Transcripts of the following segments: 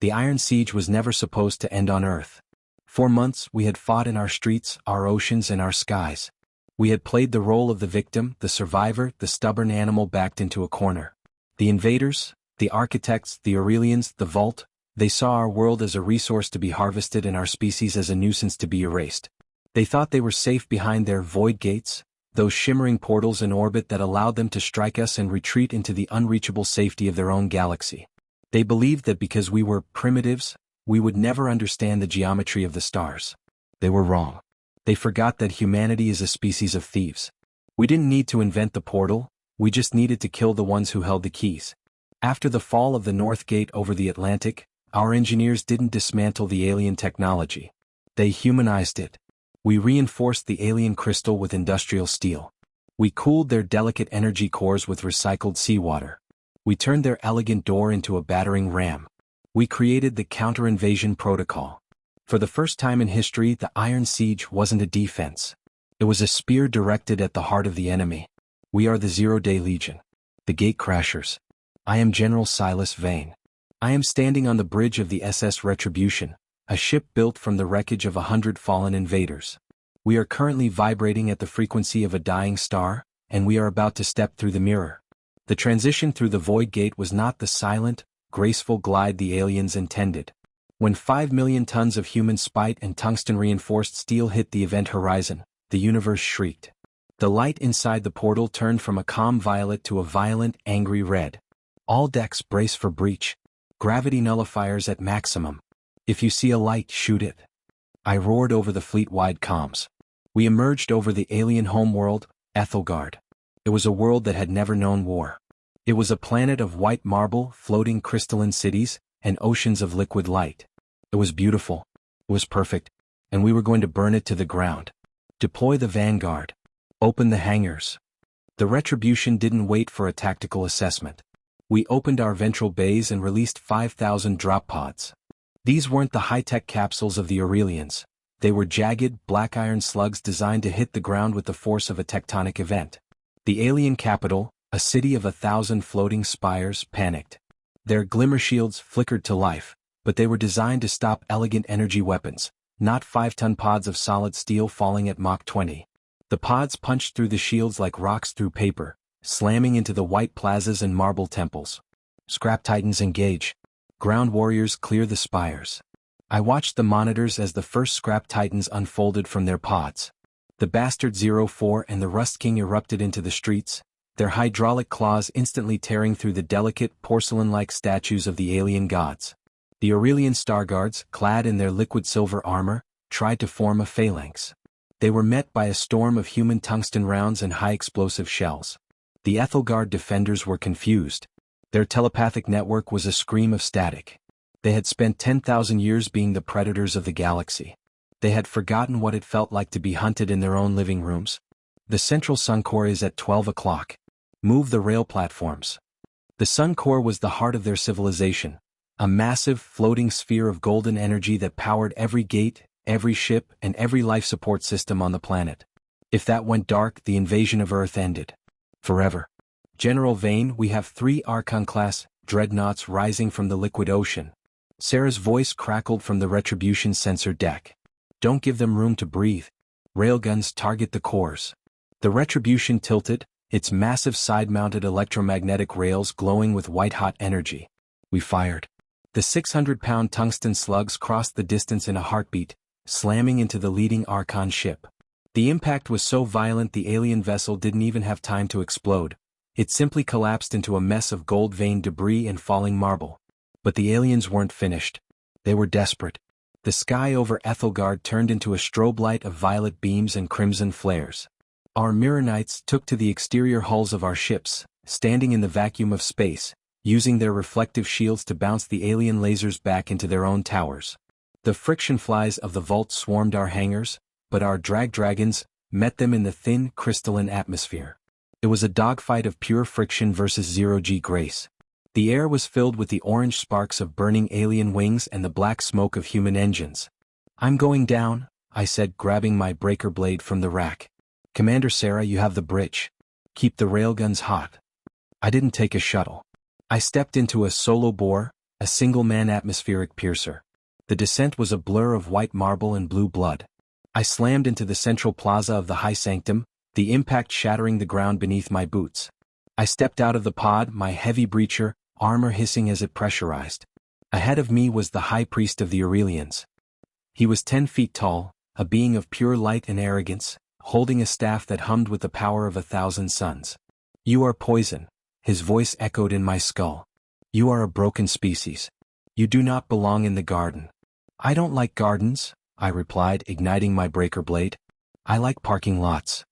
The Iron Siege was never supposed to end on Earth. For months we had fought in our streets, our oceans, and our skies. We had played the role of the victim, the survivor, the stubborn animal backed into a corner. The invaders, the architects, the Aurelians, the Vault, they saw our world as a resource to be harvested and our species as a nuisance to be erased. They thought they were safe behind their void gates, those shimmering portals in orbit that allowed them to strike us and retreat into the unreachable safety of their own galaxy. They believed that because we were primitives, we would never understand the geometry of the stars. They were wrong. They forgot that humanity is a species of thieves. We didn't need to invent the portal, we just needed to kill the ones who held the keys. After the fall of the North Gate over the Atlantic, our engineers didn't dismantle the alien technology. They humanized it. We reinforced the alien crystal with industrial steel. We cooled their delicate energy cores with recycled seawater. We turned their elegant door into a battering ram. We created the counter-invasion protocol. For the first time in history, the Iron Siege wasn't a defense. It was a spear directed at the heart of the enemy. We are the Zero-Day Legion. The Gatecrashers. I am General Silas Vane. I am standing on the bridge of the SS Retribution, a ship built from the wreckage of 100 fallen invaders. We are currently vibrating at the frequency of a dying star, and we are about to step through the mirror. The transition through the Void Gate was not the silent, graceful glide the aliens intended. When 5 million tons of human spite and tungsten-reinforced steel hit the event horizon, the universe shrieked. The light inside the portal turned from a calm violet to a violent, angry red. All decks brace for breach. Gravity nullifiers at maximum. If you see a light, shoot it. I roared over the fleet-wide comms. We emerged over the alien homeworld, Aethelgard. It was a world that had never known war. It was a planet of white marble, floating crystalline cities, and oceans of liquid light. It was beautiful. It was perfect. And we were going to burn it to the ground. Deploy the vanguard. Open the hangars. The Retribution didn't wait for a tactical assessment. We opened our ventral bays and released 5,000 drop pods. These weren't the high-tech capsules of the Aurelians. They were jagged, black iron slugs designed to hit the ground with the force of a tectonic event. The alien capital, a city of 1,000 floating spires, panicked. Their glimmer shields flickered to life, but they were designed to stop elegant energy weapons, not 5-ton pods of solid steel falling at Mach 20. The pods punched through the shields like rocks through paper, slamming into the white plazas and marble temples. Scrap Titans engage. Ground warriors clear the spires. I watched the monitors as the first Scrap Titans unfolded from their pods. The Bastard 04 and the Rust King erupted into the streets, their hydraulic claws instantly tearing through the delicate, porcelain-like statues of the alien gods. The Aurelian Starguards, clad in their liquid silver armor, tried to form a phalanx. They were met by a storm of human tungsten rounds and high-explosive shells. The Aethelgard defenders were confused. Their telepathic network was a scream of static. They had spent 10,000 years being the predators of the galaxy. They had forgotten what it felt like to be hunted in their own living rooms. The central sun core is at 12 o'clock. Move the rail platforms. The sun core was the heart of their civilization, a massive, floating sphere of golden energy that powered every gate, every ship, and every life support system on the planet. If that went dark, the invasion of Earth ended. Forever. General Vane, we have 3 Archon-class dreadnoughts rising from the liquid ocean. Sarah's voice crackled from the Retribution sensor deck. Don't give them room to breathe. Railguns target the cores. The Retribution tilted, its massive side-mounted electromagnetic rails glowing with white-hot energy. We fired. The 600-pound tungsten slugs crossed the distance in a heartbeat, slamming into the leading Archon ship. The impact was so violent the alien vessel didn't even have time to explode. It simply collapsed into a mess of gold-veined debris and falling marble. But the aliens weren't finished. They were desperate. The sky over Aethelgard turned into a strobe light of violet beams and crimson flares. Our Mirror Knights took to the exterior hulls of our ships, standing in the vacuum of space, using their reflective shields to bounce the alien lasers back into their own towers. The friction flies of the Vault swarmed our hangars, but our dragons met them in the thin, crystalline atmosphere. It was a dogfight of pure friction versus zero-G grace. The air was filled with the orange sparks of burning alien wings and the black smoke of human engines. I'm going down, I said, grabbing my breaker blade from the rack. Commander Sarah, you have the bridge. Keep the railguns hot. I didn't take a shuttle. I stepped into a solo bore, a a single-man atmospheric piercer. The descent was a blur of white marble and blue blood. I slammed into the central plaza of the high sanctum, the impact shattering the ground beneath my boots. I stepped out of the pod, my heavy breacher, armor hissing as it pressurized. Ahead of me was the high priest of the Aurelians. He was 10 feet tall, a being of pure light and arrogance, holding a staff that hummed with the power of 1,000 suns. "You are poison," his voice echoed in my skull. "You are a broken species. You do not belong in the garden." "I don't like gardens," I replied, igniting my breaker blade. "I like parking lots."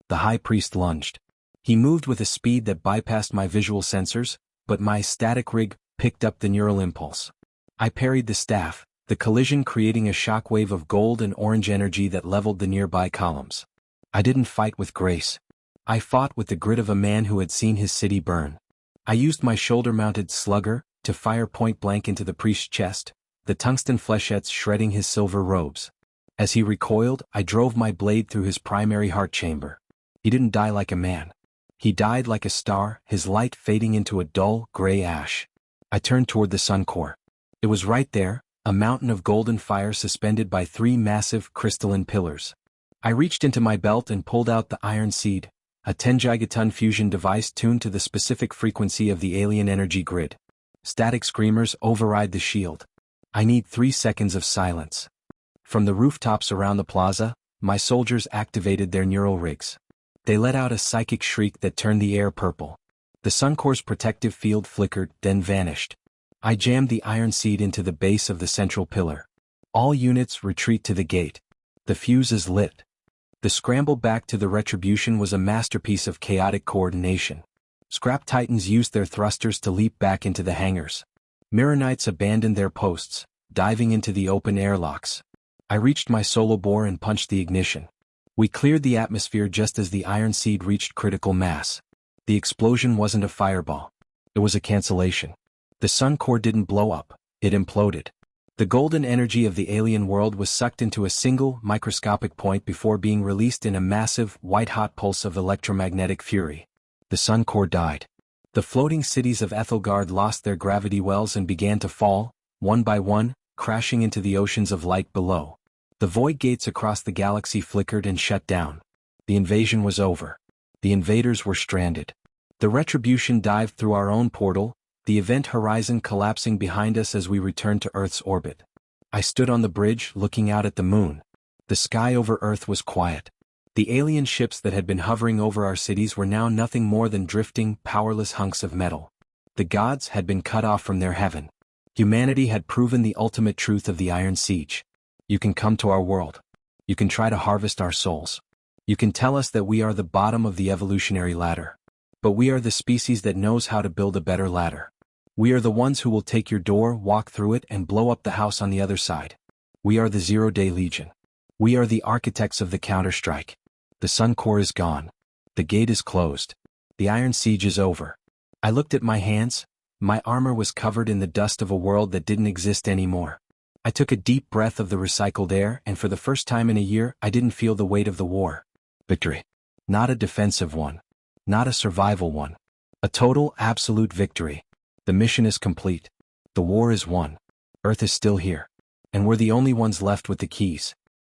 The high priest lunged. He moved with a speed that bypassed my visual sensors, but my static rig picked up the neural impulse. I parried the staff, the collision creating a shockwave of gold and orange energy that leveled the nearby columns. I didn't fight with grace. I fought with the grit of a man who had seen his city burn. I used my shoulder-mounted slugger to fire point-blank into the priest's chest, the tungsten flechettes shredding his silver robes. As he recoiled, I drove my blade through his primary heart chamber. He didn't die like a man. He died like a star, his light fading into a dull, gray ash. I turned toward the sun core. It was right there, a mountain of golden fire suspended by 3 massive, crystalline pillars. I reached into my belt and pulled out the iron seed, a 10-gigaton fusion device tuned to the specific frequency of the alien energy grid. Static screamers override the shield. I need 3 seconds of silence. From the rooftops around the plaza, my soldiers activated their neural rigs. They let out a psychic shriek that turned the air purple. The Suncore's protective field flickered, then vanished. I jammed the iron seed into the base of the central pillar. All units retreat to the gate. The fuse is lit. The scramble back to the Retribution was a masterpiece of chaotic coordination. Scrap Titans used their thrusters to leap back into the hangars. Mirror Knights abandoned their posts, diving into the open airlocks. I reached my solo bore and punched the ignition. We cleared the atmosphere just as the iron seed reached critical mass. The explosion wasn't a fireball. It was a cancellation. The sun core didn't blow up, it imploded. The golden energy of the alien world was sucked into a single, microscopic point before being released in a massive, white-hot pulse of electromagnetic fury. The sun core died. The floating cities of Aethelgard lost their gravity wells and began to fall, one by one, crashing into the oceans of light below. The void gates across the galaxy flickered and shut down. The invasion was over. The invaders were stranded. The Retribution dived through our own portal, the event horizon collapsing behind us as we returned to Earth's orbit. I stood on the bridge, looking out at the moon. The sky over Earth was quiet. The alien ships that had been hovering over our cities were now nothing more than drifting, powerless hunks of metal. The gods had been cut off from their heaven. Humanity had proven the ultimate truth of the Iron Siege. You can come to our world. You can try to harvest our souls. You can tell us that we are the bottom of the evolutionary ladder. But we are the species that knows how to build a better ladder. We are the ones who will take your door, walk through it, and blow up the house on the other side. We are the Zero-Day Legion. We are the architects of the counter-strike. The sun core is gone. The gate is closed. The Iron Siege is over. I looked at my hands. My armor was covered in the dust of a world that didn't exist anymore. I took a deep breath of the recycled air, and for the first time in a year, I didn't feel the weight of the war. Victory. Not a defensive one. Not a survival one. A total, absolute victory. The mission is complete. The war is won. Earth is still here. And we're the only ones left with the keys.